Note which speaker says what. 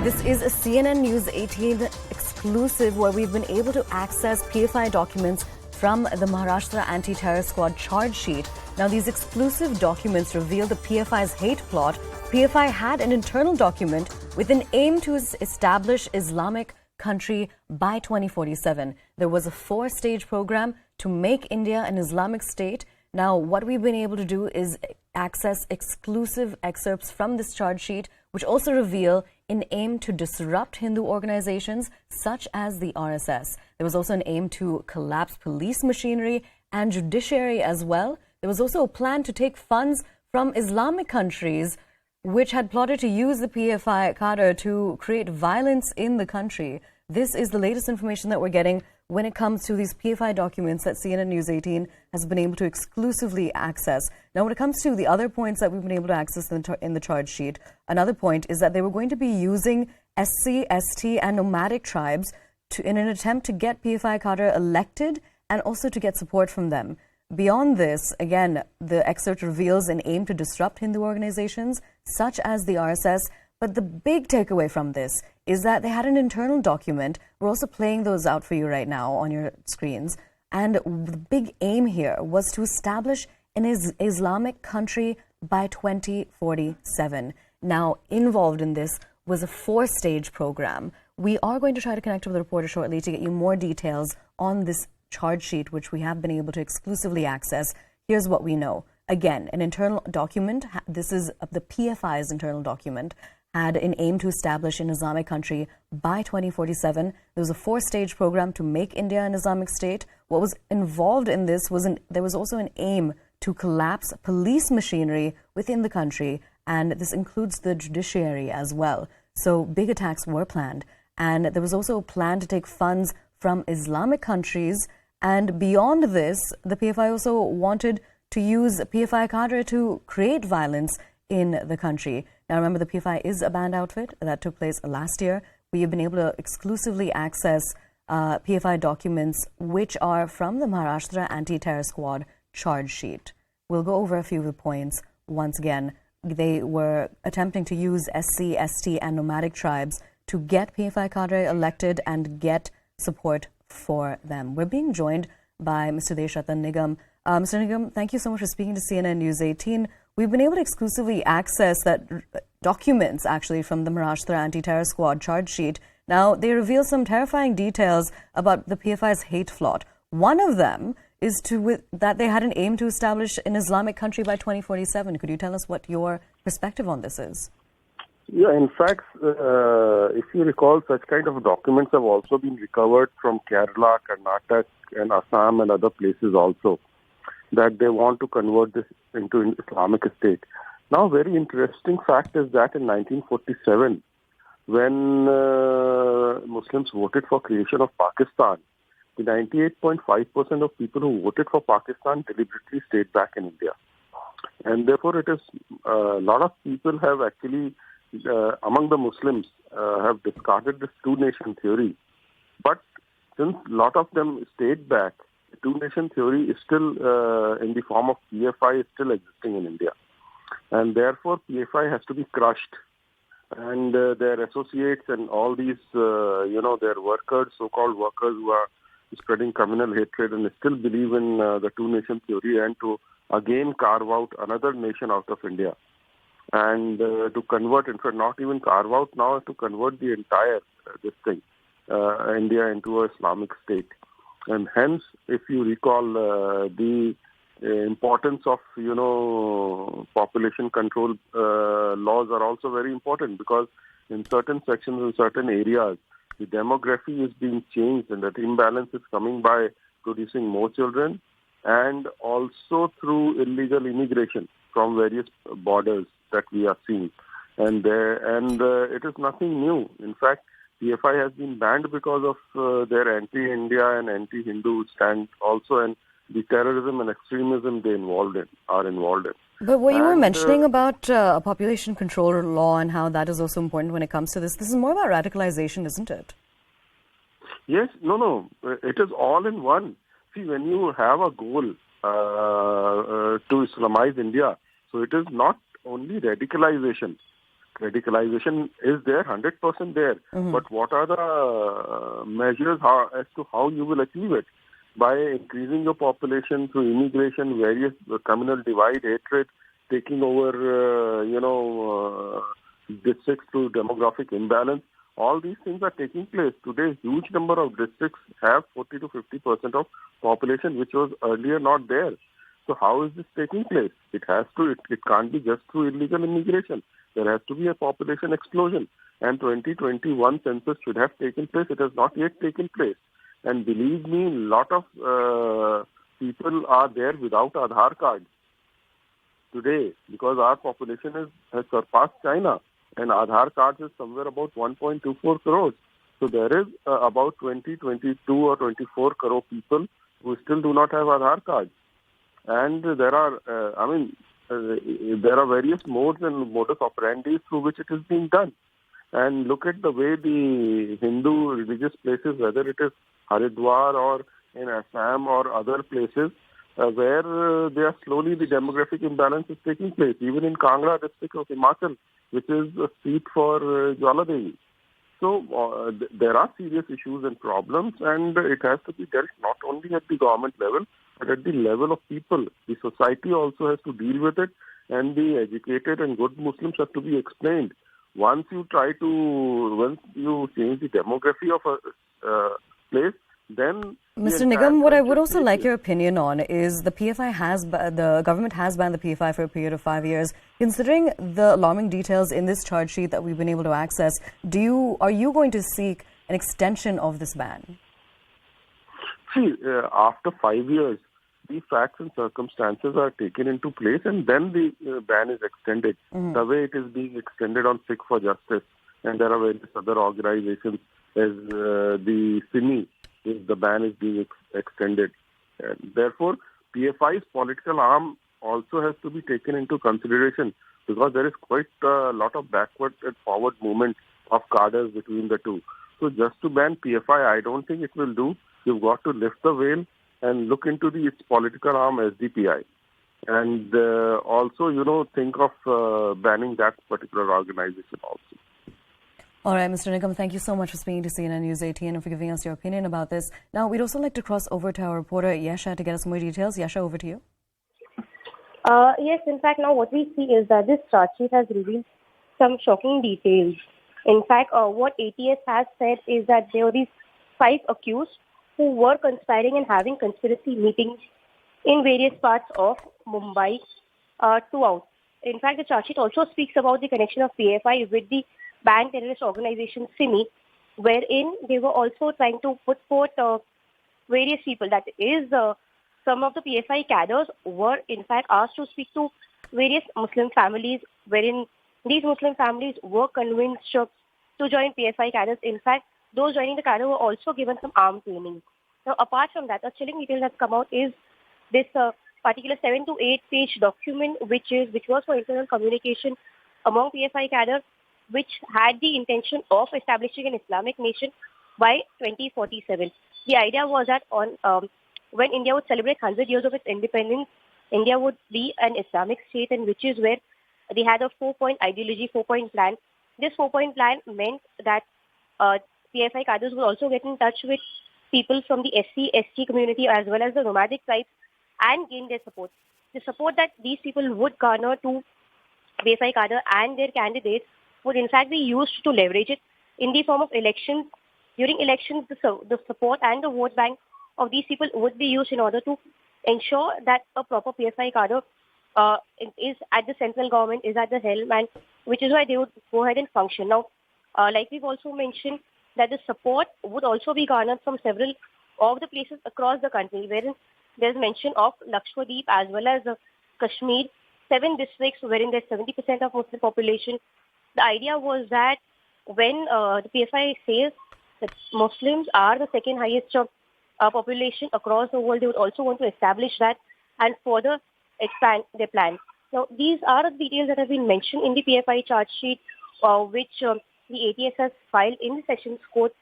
Speaker 1: This is a CNN News 18 exclusive where we've been able to access PFI documents from the Maharashtra Anti-Terror Squad charge sheet. Now, these exclusive documents reveal the PFI's hate plot. PFI had an internal document with an aim to establish Islamic country by 2047. There was a 4-stage program to make India an Islamic state. Now, what we've been able to do is access exclusive excerpts from this charge sheet, which also reveal an aim to disrupt Hindu organizations such as the RSS. There was also an aim to collapse police machinery and judiciary as well. There was also a plan to take funds from Islamic countries which had plotted to use the PFI cadre to create violence in the country. This is the latest information that we're getting when it comes to these PFI documents that CNN News 18 has been able to exclusively access. Now, when it comes to the other points that we've been able to access in the charge sheet, another point is that they were going to be using SC, ST, and nomadic tribes in an attempt to get PFI cadre elected and also to get support from them. Beyond this, again, the excerpt reveals an aim to disrupt Hindu organizations such as the RSS. But the big takeaway from this is that they had an internal document. We're also playing those out for you right now on your screens. And the big aim here was to establish an Islamic country by 2047. Now, involved in this was a 4-stage program. We are going to try to connect with the reporter shortly to get you more details on this charge sheet, which we have been able to exclusively access. Here's what we know. Again, an internal document. This is the PFI's internal document. Had an aim to establish an Islamic country by 2047. There was a 4-stage program to make India an Islamic state. What was involved in this was there was also an aim to collapse police machinery within the country, and this includes the judiciary as well. So big attacks were planned, and there was also a plan to take funds from Islamic countries. And beyond this, the PFI also wanted to use PFI cadre to create violence in the country. Now, remember, the PFI is a banned outfit. That took place last year. We have been able to exclusively access PFI documents which are from the Maharashtra Anti-Terror Squad charge sheet. We'll go over a few of the points. Once again, they were attempting to use SC, ST, and nomadic tribes to get PFI cadre elected and get support for them. We're being joined by Mr. Deshratan Nigam. Mr. Nigam, thank you so much for speaking to CNN News 18. We've been able to exclusively access that documents, actually, from the Maharashtra Anti-Terror Squad charge sheet. Now, they reveal some terrifying details about the PFI's hate plot. One of them is that they had an aim to establish an Islamic country by 2047. Could you tell us what your perspective on this is?
Speaker 2: Yeah, in fact, if you recall, such kind of documents have also been recovered from Kerala, Karnataka, and Assam and other places also, that they want to convert this into an Islamic state. Now, very interesting fact is that in 1947, when Muslims voted for creation of Pakistan, the 98.5% of people who voted for Pakistan deliberately stayed back in India. And therefore, it is a lot of people have actually, among the Muslims, have discarded this two-nation theory. But since a lot of them stayed back, two-nation theory is still, in the form of PFI, is still existing in India. And therefore, PFI has to be crushed. And their associates and all these, their workers, so-called workers who are spreading communal hatred and still believe in the two-nation theory and to again carve out another nation out of India. And to convert, in fact, not even carve out now, to convert the entire, India into an Islamic state. And hence, if you recall, the importance of, population control laws are also very important, because in certain sections, in certain areas, the demography is being changed and that imbalance is coming by producing more children and also through illegal immigration from various borders that we are seeing. And it is nothing new. In fact, PFI has been banned because of their anti-India and anti-Hindu stand also, and the terrorism and extremism are involved in.
Speaker 1: But what you were mentioning about a population control law and how that is also important when it comes to this is more about radicalization, isn't it?
Speaker 2: Yes, no, it is all in one. See, when you have a goal to Islamize India, so it is not only radicalization. radicalization is there, 100% there. But what are the measures as to how you will achieve it? By increasing your population through immigration, various communal divide, hatred, taking over, districts through demographic imbalance. All these things are taking place. Today, huge number of districts have 40 to 50% of population, which was earlier not there. So how is this taking place? It can't be just through illegal immigration. There has to be a population explosion. And 2021 census should have taken place. It has not yet taken place. And believe me, a lot of people are there without Aadhaar cards today because our population has surpassed China. And Aadhaar cards is somewhere about 1.24 crores. So there is about 22 or 24 crore people who still do not have Aadhaar cards. And there are, there are various modes and modus operandi through which it is being done. And look at the way the Hindu religious places, whether it is Haridwar or in Assam or other places, where they are slowly the demographic imbalance is taking place. Even in Kangra district of Himachal, which is a seat for Jwaladevi. So there are serious issues and problems, and it has to be dealt not only at the government level, but at the level of people. The society also has to deal with it, and the educated and good Muslims have to be explained. Once you change the demography of a place, then...
Speaker 1: Mr. Nigam, what I would also like your opinion on is the government has banned the PFI for a period of 5 years. Considering the alarming details in this charge sheet that we've been able to access, are you going to seek an extension of this ban?
Speaker 2: See, after 5 years, the facts and circumstances are taken into place and then the ban is extended. The way it is being extended on Sikh for Justice, and there are various other organizations as the SIMI, the ban is being extended. And therefore, PFI's political arm also has to be taken into consideration because there is quite a lot of backward and forward movement of cadres between the two. So just to ban PFI, I don't think it will do. You've got to lift the veil and look into its political arm, SDPI. And also, think of banning that particular organization also.
Speaker 1: All right, Mr. Nigam, thank you so much for speaking to CNN News 18 and for giving us your opinion about this. Now, we'd also like to cross over to our reporter, Yasha, to get us more details. Yasha, over to you.
Speaker 3: Yes, in fact, now what we see is that this charge sheet has revealed some shocking details. In fact, what ATS has said is that there were these 5 accused who were conspiring and having conspiracy meetings in various parts of Mumbai throughout. In fact, the charge sheet also speaks about the connection of PFI with the banned terrorist organization SIMI, wherein they were also trying to put forth various people. That is, some of the PFI cadres were in fact asked to speak to various Muslim families, wherein these Muslim families were convinced to join PFI cadres. In fact, those joining the cadre were also given some arm training. Now, apart from that, a chilling detail that's come out is this particular 7 to 8 page document, which was for internal communication among PFI cadres, which had the intention of establishing an Islamic nation by 2047. The idea was that when India would celebrate 100 years of its independence, India would be an Islamic state, and which is where they had a 4-point ideology, 4-point plan. This 4-point plan meant that PFI cadres would also get in touch with people from the SC, ST community as well as the nomadic tribes and gain their support. The support that these people would garner to PFI cadre and their candidates would in fact be used to leverage it in the form of elections. During elections, the support and the vote bank of these people would be used in order to ensure that a proper PFI cadre is at the central government, is at the helm, and which is why they would go ahead and function. Now, like we've also mentioned, that the support would also be garnered from several of the places across the country, wherein there's mention of Lakshadweep as well as Kashmir, 7 districts wherein there's 70% of Muslim population. The idea was that when the PFI says that Muslims are the second highest population across the world, they would also want to establish that and further expand their plan. Now, these are the details that have been mentioned in the PFI charge sheet, which the ATS has filed in the Sessions Court